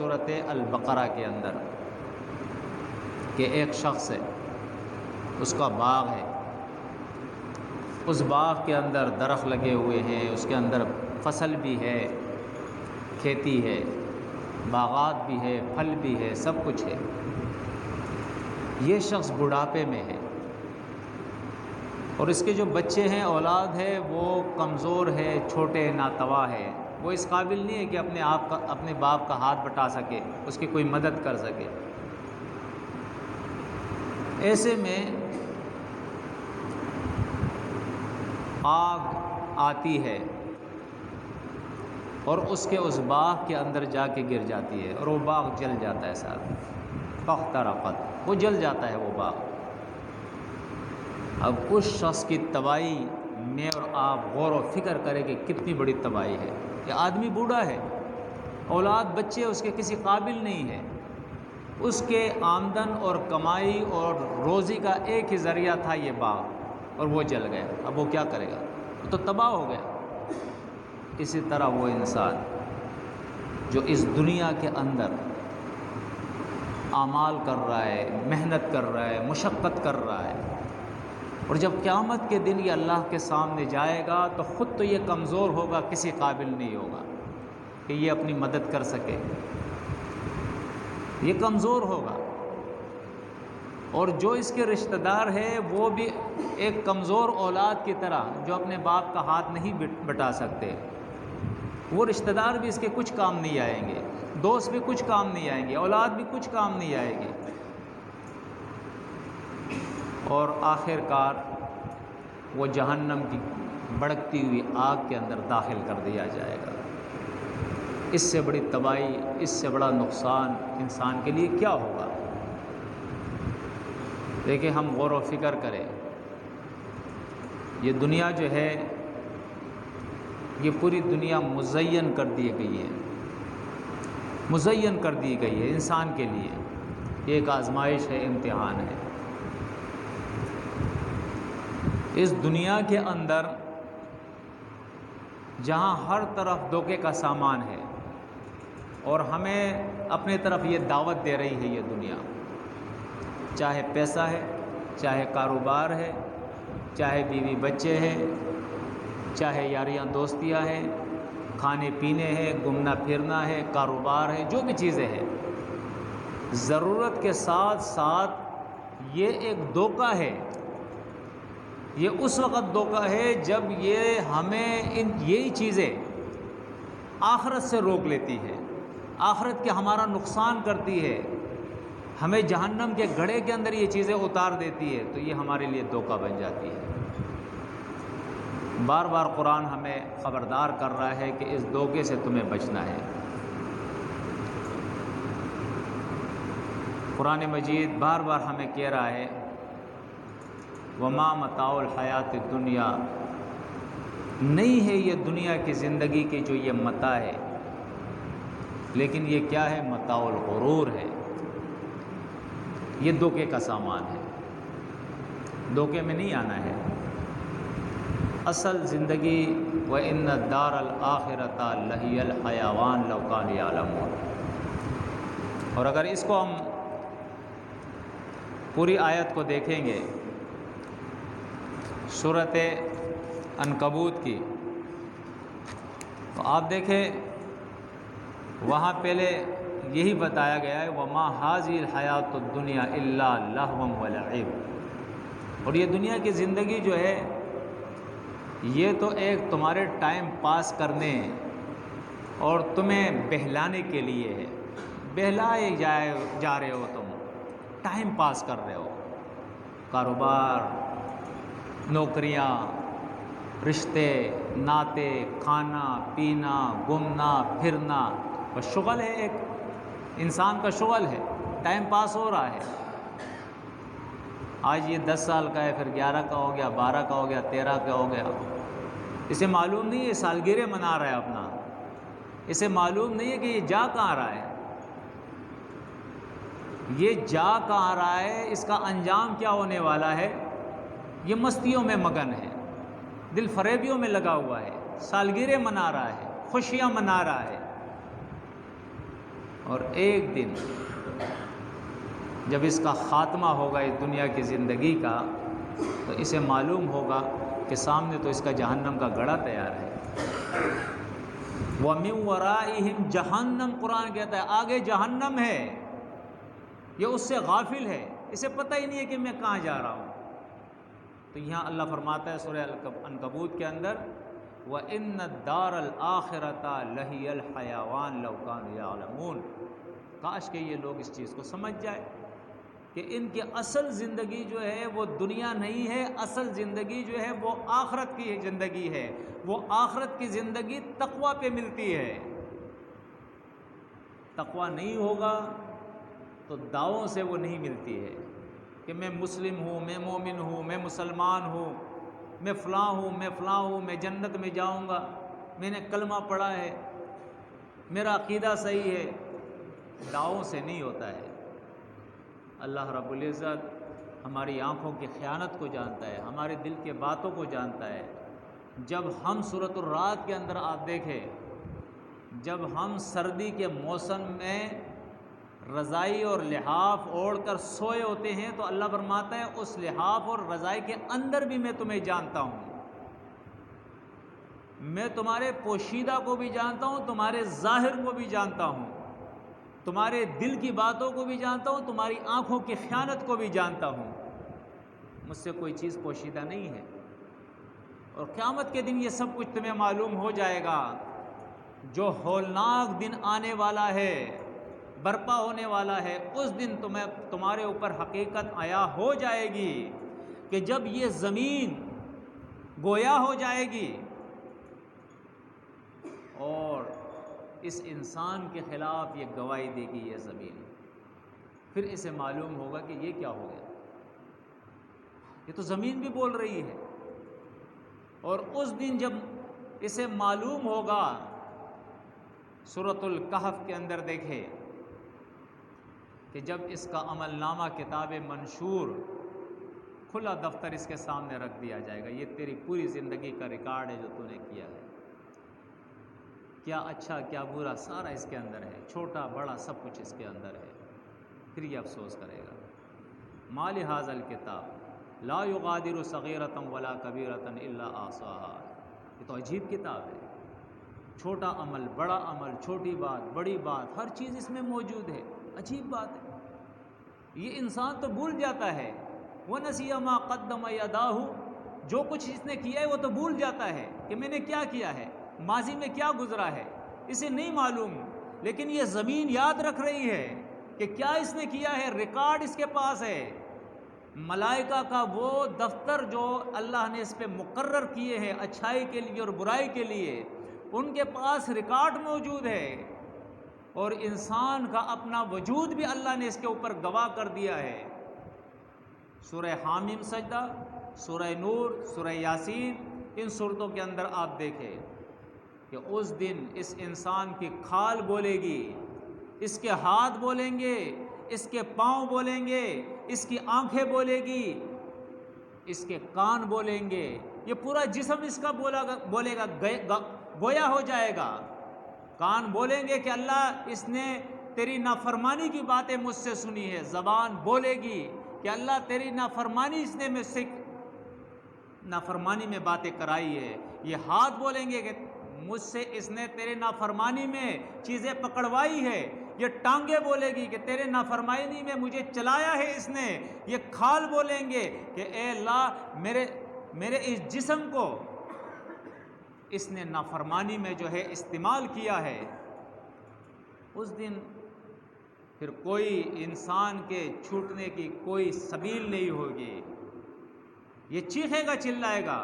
سورۃ البقرہ کے اندر کہ ایک شخص ہے، اس کا باغ ہے، اس باغ کے اندر درخت لگے ہوئے ہیں، اس کے اندر فصل بھی ہے، کھیتی ہے، باغات بھی ہے، پھل بھی ہے، سب کچھ ہے۔ یہ شخص بڑھاپے میں ہے اور اس کے جو بچے ہیں، اولاد ہے، وہ کمزور ہے، چھوٹے، ناتواں ہے، وہ اس قابل نہیں ہے کہ اپنے باپ کا ہاتھ بٹا سکے، اس کی کوئی مدد کر سکے۔ ایسے میں آگ آتی ہے اور اس باغ کے اندر جا کے گر جاتی ہے اور وہ باغ جل جاتا ہے ساتھ، فاحترقت، وہ جل جاتا ہے وہ باغ۔ اب اس شخص کی تباہی میں اور آپ غور و فکر کریں کہ کتنی بڑی تباہی ہے۔ یہ آدمی بوڑھا ہے، اولاد بچے اس کے کسی قابل نہیں ہے، اس کے آمدن اور کمائی اور روزی کا ایک ہی ذریعہ تھا یہ باغ، اور وہ جل گیا۔ اب وہ کیا کرے گا؟ وہ تو تباہ ہو گیا۔ اسی طرح وہ انسان جو اس دنیا کے اندر اعمال کر رہا ہے، محنت کر رہا ہے، مشقت کر رہا ہے، اور جب قیامت کے دن یہ اللہ کے سامنے جائے گا تو خود تو یہ کمزور ہوگا، کسی قابل نہیں ہوگا کہ یہ اپنی مدد کر سکے، یہ کمزور ہوگا۔ اور جو اس کے رشتہ دار ہے وہ بھی ایک کمزور اولاد کی طرح، جو اپنے باپ کا ہاتھ نہیں بٹا سکتے، وہ رشتہ دار بھی اس کے کچھ کام نہیں آئیں گے، دوست بھی کچھ کام نہیں آئیں گے، اولاد بھی کچھ کام نہیں آئے گی، اور آخر کار وہ جہنم کی بھڑکتی ہوئی آگ کے اندر داخل کر دیا جائے گا۔ اس سے بڑی تباہی، اس سے بڑا نقصان انسان کے لیے کیا ہوگا؟ دیکھیں، ہم غور و فکر کریں، یہ دنیا جو ہے، یہ پوری دنیا مزین کر دی گئی ہے، مزین کر دی گئی ہے انسان کے لیے۔ یہ ایک آزمائش ہے، امتحان ہے۔ اس دنیا کے اندر جہاں ہر طرف دھوکے کا سامان ہے اور ہمیں اپنے طرف یہ دعوت دے رہی ہے یہ دنیا، چاہے پیسہ ہے، چاہے کاروبار ہے، چاہے بیوی بچے ہیں، چاہے یاریاں دوستیاں ہیں، کھانے پینے ہیں، گھومنا پھرنا ہے، کاروبار ہے، جو بھی چیزیں ہیں، ضرورت کے ساتھ ساتھ یہ ایک دھوکہ ہے۔ یہ اس وقت دھوکہ ہے جب یہ ہمیں یہی چیزیں آخرت سے روک لیتی ہے، آخرت کے ہمارا نقصان کرتی ہے، ہمیں جہنم کے گڑھے کے اندر یہ چیزیں اتار دیتی ہے، تو یہ ہمارے لیے دھوکہ بن جاتی ہے۔ بار بار قرآن ہمیں خبردار کر رہا ہے کہ اس دھوکے سے تمہیں بچنا ہے۔ قرآن مجید بار بار ہمیں کہہ رہا ہے وما متاع الحیات الدنیا، نہیں ہے یہ دنیا کی زندگی کی جو یہ متاع ہے، لیکن یہ کیا ہے؟ متاع الغرور ہے، یہ دھوکے کا سامان ہے، دھوکے میں نہیں آنا ہے۔ اصل زندگی وَإِنَّ الدَّارَ الْآخِرَةَ لَهِيَ الْحَيَوَانُ لَوْ كَانُوا يَعْلَمُونَ۔ اور اگر اس کو ہم پوری آیت کو دیکھیں گے سورۃ عنکبوت کی، تو آپ دیکھیں وہاں پہلے یہی بتایا گیا ہے وَمَا هَٰذِهِ الْحَيَاةُ الدُّنْيَا إِلَّا لَهْوٌ وَلَعِبٌ، اور یہ دنیا کی زندگی جو ہے یہ تو ایک تمہارے ٹائم پاس کرنے اور تمہیں بہلانے کے لیے ہے، بہلائے جا رہے ہو، تم ٹائم پاس کر رہے ہو، کاروبار، نوکریاں، رشتے ناطے، کھانا پینا، گھومنا پھرنا، بس شغل ہے، ایک انسان کا شغل ہے، ٹائم پاس ہو رہا ہے۔ آج یہ 10 سال کا ہے، پھر 11 کا ہو گیا، 12 کا ہو گیا، 13 کا ہو گیا، اسے معلوم نہیں ہے سالگرہ منا رہا ہے اپنا، اسے معلوم نہیں ہے کہ یہ جا کہاں رہا ہے، یہ جا کہاں رہا ہے، اس کا انجام کیا ہونے والا ہے۔ یہ مستیوں میں مگن ہے، دل فریبیوں میں لگا ہوا ہے، سالگرہ منا رہا ہے، خوشیاں منا رہا ہے، اور ایک دن جب اس کا خاتمہ ہوگا اس دنیا کی زندگی کا، تو اسے معلوم ہوگا کہ سامنے تو اس کا جہنم کا گڑھا تیار ہے۔ وَمِن وَرَائِهِمْ جہنم، قرآن کہتا ہے آگے جہنم ہے، یہ اس سے غافل ہے، اسے پتہ ہی نہیں ہے کہ میں کہاں جا رہا ہوں۔ تو یہاں اللہ فرماتا ہے سورہ عنکبوت کے اندر، وَإِنَّ الدَّارَ الْآخِرَةَ لَهِيَ الْحَيَوَانُ لَوْ كَانُوا يَعْلَمُونَ۔ کاش کہ یہ لوگ اس چیز کو سمجھ جائے کہ ان کی اصل زندگی جو ہے وہ دنیا نہیں ہے، اصل زندگی جو ہے وہ آخرت کی زندگی ہے، وہ آخرت کی زندگی تقوی پہ ملتی ہے۔ تقوی نہیں ہوگا تو دعووں سے وہ نہیں ملتی ہے کہ میں مسلم ہوں، میں مومن ہوں، میں مسلمان ہوں، میں فلاں ہوں، میں فلاں ہوں، میں جنت میں جاؤں گا، میں نے کلمہ پڑھا ہے، میرا عقیدہ صحیح ہے۔ دعووں سے نہیں ہوتا ہے۔ اللہ رب العزت ہماری آنکھوں کی خیانت کو جانتا ہے، ہمارے دل کے باتوں کو جانتا ہے۔ جب ہم سورۃ الرعد کے اندر آپ دیکھیں، جب ہم سردی کے موسم میں رضائی اور لحاف اوڑھ کر سوئے ہوتے ہیں تو اللہ فرماتا ہے اس لحاف اور رضائی کے اندر بھی میں تمہیں جانتا ہوں، میں تمہارے پوشیدہ کو بھی جانتا ہوں، تمہارے ظاہر کو بھی جانتا ہوں، تمہارے دل کی باتوں کو بھی جانتا ہوں، تمہاری آنکھوں کی خیانت کو بھی جانتا ہوں۔ مجھ سے کوئی چیز پوشیدہ نہیں ہے۔ اور قیامت کے دن یہ سب کچھ تمہیں معلوم ہو جائے گا۔ جو ہولناک دن آنے والا ہے، برپا ہونے والا ہے، اس دن تمہارے اوپر حقیقت عیاں ہو جائے گی کہ جب یہ زمین گویا ہو جائے گی اور اس انسان کے خلاف یہ گواہی دے گی یہ زمین، پھر اسے معلوم ہوگا کہ یہ کیا ہو گیا، یہ تو زمین بھی بول رہی ہے۔ اور اس دن جب اسے معلوم ہوگا، سورۃ الکہف کے اندر دیکھے کہ جب اس کا عمل نامہ کتاب منشور کھلا دفتر اس کے سامنے رکھ دیا جائے گا، یہ تیری پوری زندگی کا ریکارڈ ہے جو تو نے کیا ہے، کیا اچھا کیا برا سارا اس کے اندر ہے، چھوٹا بڑا سب کچھ اس کے اندر ہے۔ پھر یہ افسوس کرے گا، ما لہذا الکتاب لا یغادر صغیرۃ ولا کبیرۃ الا احصاها۔ یہ تو عجیب کتاب ہے، چھوٹا عمل بڑا عمل، چھوٹی بات بڑی بات، ہر چیز اس میں موجود ہے۔ عجیب بات ہے، یہ انسان تو بھول جاتا ہے، وَنَسِيَ مَا قَدَّمَ يَدَاهُ، جو کچھ اس نے کیا ہے وہ تو بھول جاتا ہے کہ میں نے کیا کیا ہے، ماضی میں کیا گزرا ہے، اسے نہیں معلوم۔ لیکن یہ زمین یاد رکھ رہی ہے کہ کیا اس نے کیا ہے، ریکارڈ اس کے پاس ہے۔ ملائکہ کا وہ دفتر جو اللہ نے اس پہ مقرر کیے ہیں اچھائی کے لیے اور برائی کے لیے، ان کے پاس ریکارڈ موجود ہے، اور انسان کا اپنا وجود بھی اللہ نے اس کے اوپر گواہ کر دیا ہے۔ سورہ حامیم سجدہ، سورہ نور، سورہ یاسین، ان سورتوں کے اندر آپ دیکھیں کہ اس دن اس انسان کی کھال بولے گی، اس کے ہاتھ بولیں گے، اس کے پاؤں بولیں گے، اس کی آنکھیں بولے گی، اس کے کان بولیں گے، یہ پورا جسم اس کا بولے گا، گویا ہو جائے گا۔ کان بولیں گے کہ اللہ اس نے تیری نافرمانی کی باتیں مجھ سے سنی ہے، زبان بولے گی کہ اللہ تیری نافرمانی اس نے مجھ سے نافرمانی میں باتیں کرائی ہے، یہ ہاتھ بولیں گے کہ مجھ سے اس نے تیرے نافرمانی میں چیزیں پکڑوائی ہے، یہ ٹانگیں بولے گی کہ تیرے نافرمانی میں مجھے چلایا ہے اس نے، یہ کھال بولیں گے کہ اے اللہ میرے اس جسم کو اس نے نافرمانی میں جو ہے استعمال کیا ہے۔ اس دن پھر کوئی انسان کے چھوٹنے کی کوئی سبیل نہیں ہوگی، یہ چیخے گا چلائے گا،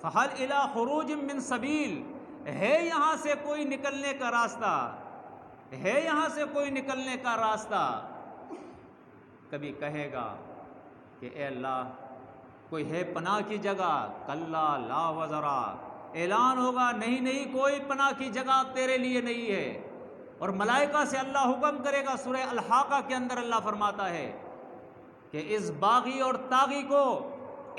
فَهَلْ إِلَىٰ خُرُوجٍ مِّن سَبِيلٍ، ہے یہاں سے کوئی نکلنے کا راستہ، ہے یہاں سے کوئی نکلنے کا راستہ۔ کبھی کہے گا کہ اے اللہ کوئی ہے پناہ کی جگہ، کلا لا وزرا، اعلان ہوگا نہیں کوئی پناہ کی جگہ تیرے لیے نہیں ہے۔ اور ملائکہ سے اللہ حکم کرے گا، سورہ الحاقہ کے اندر اللہ فرماتا ہے کہ اس باغی اور طاغی کو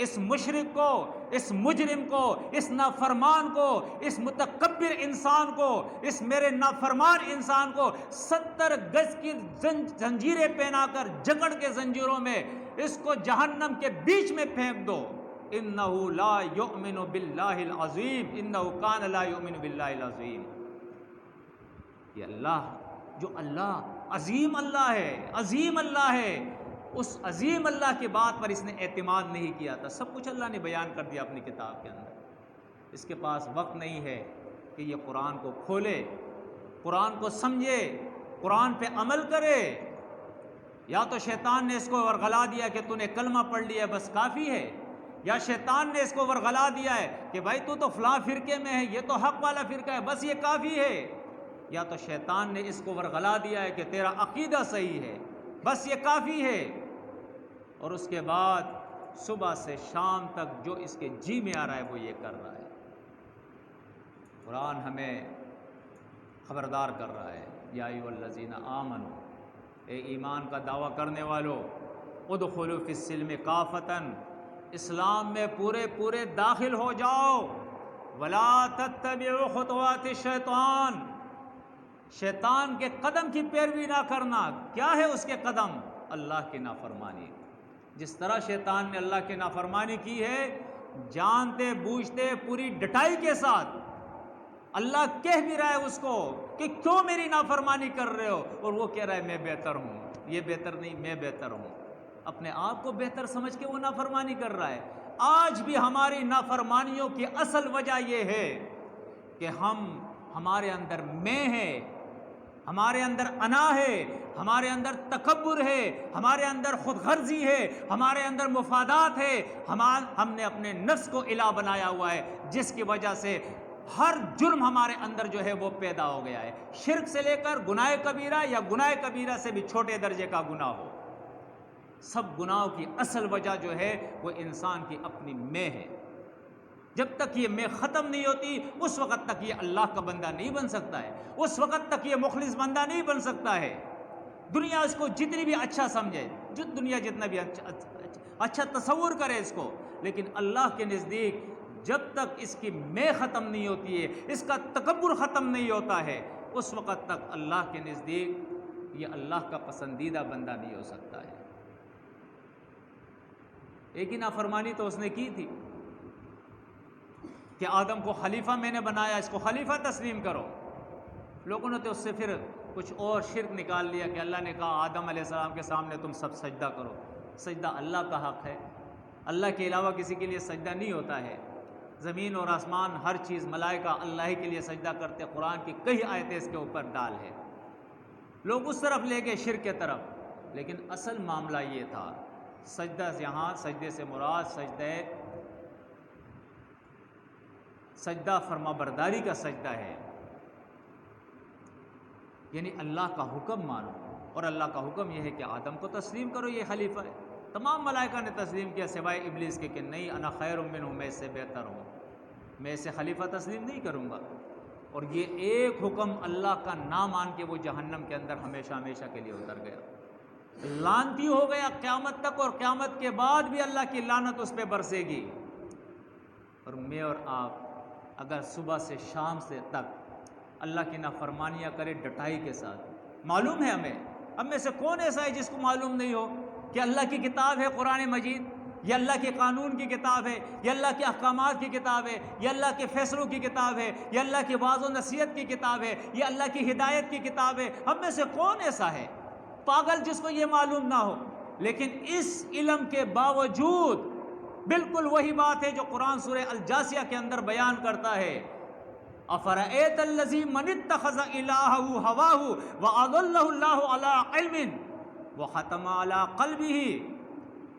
اس مشرک کو، اس مجرم کو، اس نافرمان کو، اس متکبر انسان کو، اس میرے نافرمان انسان کو 70 گز کی زنجیریں پہنا کر جکڑ کے زنجیروں میں اس کو جہنم کے بیچ میں پھینک دو۔ انہ لا یؤمن باللہ العظیم، انہ کان لا یؤمن باللہ العظیم۔ یہ اللہ، جو اللہ عظیم اللہ ہے، عظیم اللہ ہے، اس عظیم اللہ کی بات پر اس نے اعتماد نہیں کیا تھا۔ سب کچھ اللہ نے بیان کر دیا اپنی کتاب کے اندر۔ اس کے پاس وقت نہیں ہے کہ یہ قرآن کو کھولے، قرآن کو سمجھے، قرآن پہ عمل کرے۔ یا تو شیطان نے اس کو ورغلا دیا کہ تو نے کلمہ پڑھ لیا بس کافی ہے، یا شیطان نے اس کو ورغلا دیا ہے کہ بھائی تو فلاں فرقے میں ہے، یہ تو حق والا فرقہ ہے، بس یہ کافی ہے، یا تو شیطان نے اس کو ورغلا دیا ہے کہ تیرا عقیدہ صحیح ہے، بس یہ کافی ہے، اور اس کے بعد صبح سے شام تک جو اس کے جی میں آ رہا ہے وہ یہ کر رہا ہے۔ قرآن ہمیں خبردار کر رہا ہے، یا ایھا الذین آمنوا، اے ایمان کا دعویٰ کرنے والو، ادخلوا فی السلم کافۃ، اسلام میں پورے داخل ہو جاؤ، ولا تتبعوا خطوات الشیطان، شیطان کے قدم کی پیروی نہ کرنا۔ کیا ہے اس کے قدم؟ اللہ کی نافرمانی۔ جس طرح شیطان نے اللہ کی نافرمانی کی ہے، جانتے بوجھتے پوری ڈٹائی کے ساتھ اللہ کہہ بھی رہا ہے اس کو کہ کیوں میری نافرمانی کر رہے ہو، اور وہ کہہ رہا ہے میں بہتر ہوں، یہ بہتر نہیں، میں بہتر ہوں۔ اپنے آپ کو بہتر سمجھ کے وہ نافرمانی کر رہا ہے۔ آج بھی ہماری نافرمانیوں کی اصل وجہ یہ ہے کہ ہمارے اندر میں ہے، ہمارے اندر انا ہے، ہمارے اندر تکبر ہے، ہمارے اندر خود غرضی ہے، ہمارے اندر مفادات ہے، ہم نے اپنے نفس کو الہ بنایا ہوا ہے، جس کی وجہ سے ہر جرم ہمارے اندر جو ہے وہ پیدا ہو گیا ہے، شرک سے لے کر گناہ کبیرہ یا گناہ کبیرہ سے بھی چھوٹے درجے کا گناہ ہو۔ سب گناہوں کی اصل وجہ جو ہے وہ انسان کی اپنی میں ہے۔ جب تک یہ میں ختم نہیں ہوتی اس وقت تک یہ اللہ کا بندہ نہیں بن سکتا ہے، اس وقت تک یہ مخلص بندہ نہیں بن سکتا ہے۔ دنیا اس کو جتنی بھی اچھا سمجھے، دنیا جتنا بھی اچھا تصور کرے اس کو، لیکن اللہ کے نزدیک جب تک اس کی میں ختم نہیں ہوتی ہے، اس کا تکبر ختم نہیں ہوتا ہے، اس وقت تک اللہ کے نزدیک یہ اللہ کا پسندیدہ بندہ نہیں ہو سکتا ہے۔ ایک ہی نافرمانی تو اس نے کی تھی کہ آدم کو خلیفہ میں نے بنایا، اس کو خلیفہ تسلیم کرو۔ لوگوں نے تو اس سے پھر کچھ اور شرک نکال لیا کہ اللہ نے کہا آدم علیہ السلام کے سامنے تم سب سجدہ کرو۔ سجدہ اللہ کا حق ہے، اللہ کے علاوہ کسی کے لیے سجدہ نہیں ہوتا ہے۔ زمین اور آسمان ہر چیز، ملائکہ اللہ ہی کے لیے سجدہ کرتے، قرآن کی کئی آیتیں اس کے اوپر ڈال ہے۔ لوگ اس طرف لے گئے شرک کے طرف، لیکن اصل معاملہ یہ تھا، سجدہ یہاں سجدے سے مراد سجدہ فرما برداری کا سجدہ ہے، یعنی اللہ کا حکم مانو، اور اللہ کا حکم یہ ہے کہ آدم کو تسلیم کرو، یہ خلیفہ ہے۔ تمام ملائکہ نے تسلیم کیا سوائے ابلیس کے کہ نہیں، انا خیر منہ، میں اس سے بہتر ہوں، میں اسے خلیفہ تسلیم نہیں کروں گا۔ اور یہ ایک حکم اللہ کا نہ مان کے وہ جہنم کے اندر ہمیشہ ہمیشہ کے لیے اتر گیا، لعنتی ہو گیا قیامت تک، اور قیامت کے بعد بھی اللہ کی لعنت اس پہ برسے گی۔ اور میں اور آپ اگر صبح سے شام سے تک اللہ کی نافرمانیاں کرے ڈٹائی کے ساتھ، معلوم ہے ہم میں سے کون ایسا ہے جس کو معلوم نہیں ہو کہ اللہ کی کتاب ہے قرآن مجید، یہ اللہ کے قانون کی کتاب ہے، یہ اللہ کے احکامات کی کتاب ہے، یہ اللہ کے فیصلوں کی کتاب ہے، یہ اللہ کی وعظ و نصیحت کی کتاب ہے، یہ اللہ کی ہدایت کی کتاب ہے۔ ہم میں سے کون ایسا ہے پاگل جس کو یہ معلوم نہ ہو؟ لیکن اس علم کے باوجود بالکل وہی بات ہے جو قرآن سورہ الجاثیہ کے اندر بیان کرتا ہے، افرأیت الذی من اتخذ الہہ ہواہ واضلہ اللہ علی علم وختم علی قلبہ۔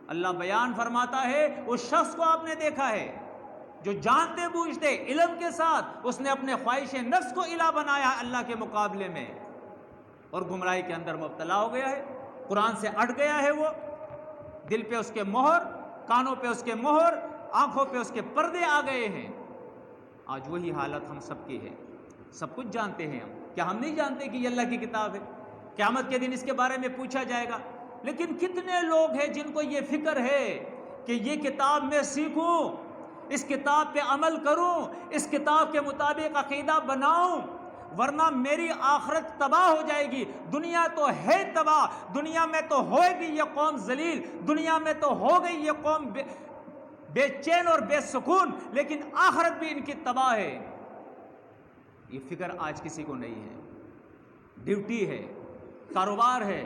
اللہ بیان فرماتا ہے اس شخص کو آپ نے دیکھا ہے جو جانتے بوجھتے علم کے ساتھ اس نے اپنے خواہش نفس کو الہ بنایا اللہ کے مقابلے میں، اور گمراہی کے اندر مبتلا ہو گیا ہے، قرآن سے اٹ گیا ہے، وہ دل پہ اس کے مہر، کانوں پہ اس کے مہر، آنکھوں پہ اس کے پردے آ گئے ہیں۔ آج وہی حالت ہم سب کی ہے، سب کچھ جانتے ہیں ہم، کیا ہم نہیں جانتے کہ یہ اللہ کی کتاب ہے؟ قیامت کے دن اس کے بارے میں پوچھا جائے گا، لیکن کتنے لوگ ہیں جن کو یہ فکر ہے کہ یہ کتاب میں سیکھوں، اس کتاب پہ عمل کروں، اس کتاب کے مطابق عقیدہ بناؤں، ورنہ میری آخرت تباہ ہو جائے گی۔ دنیا تو ہے تباہ، دنیا میں تو ہوئے گی یہ قوم ذلیل، دنیا میں تو ہو گئی یہ قوم بے چین اور بے سکون، لیکن آخرت بھی ان کی تباہ ہے۔ یہ فکر آج کسی کو نہیں ہے۔ ڈیوٹی ہے، کاروبار ہے،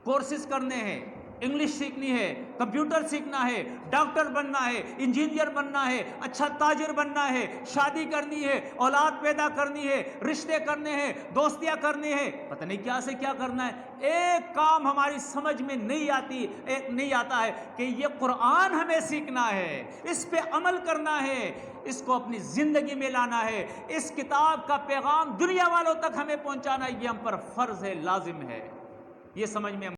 کورسز کرنے ہیں، انگلش سیکھنی ہے، کمپیوٹر سیکھنا ہے، ڈاکٹر بننا ہے، انجینئر بننا ہے، اچھا تاجر بننا ہے، شادی کرنی ہے، اولاد پیدا کرنی ہے، رشتے کرنے ہیں، دوستیاں کرنی ہے، پتہ نہیں کیا سے کیا کرنا ہے۔ ایک کام ہماری سمجھ میں نہیں آتا ہے کہ یہ قرآن ہمیں سیکھنا ہے، اس پہ عمل کرنا ہے، اس کو اپنی زندگی میں لانا ہے، اس کتاب کا پیغام دنیا والوں تک ہمیں پہنچانا، یہ ہم پر فرض ہے، لازم ہے۔ یہ سمجھ میں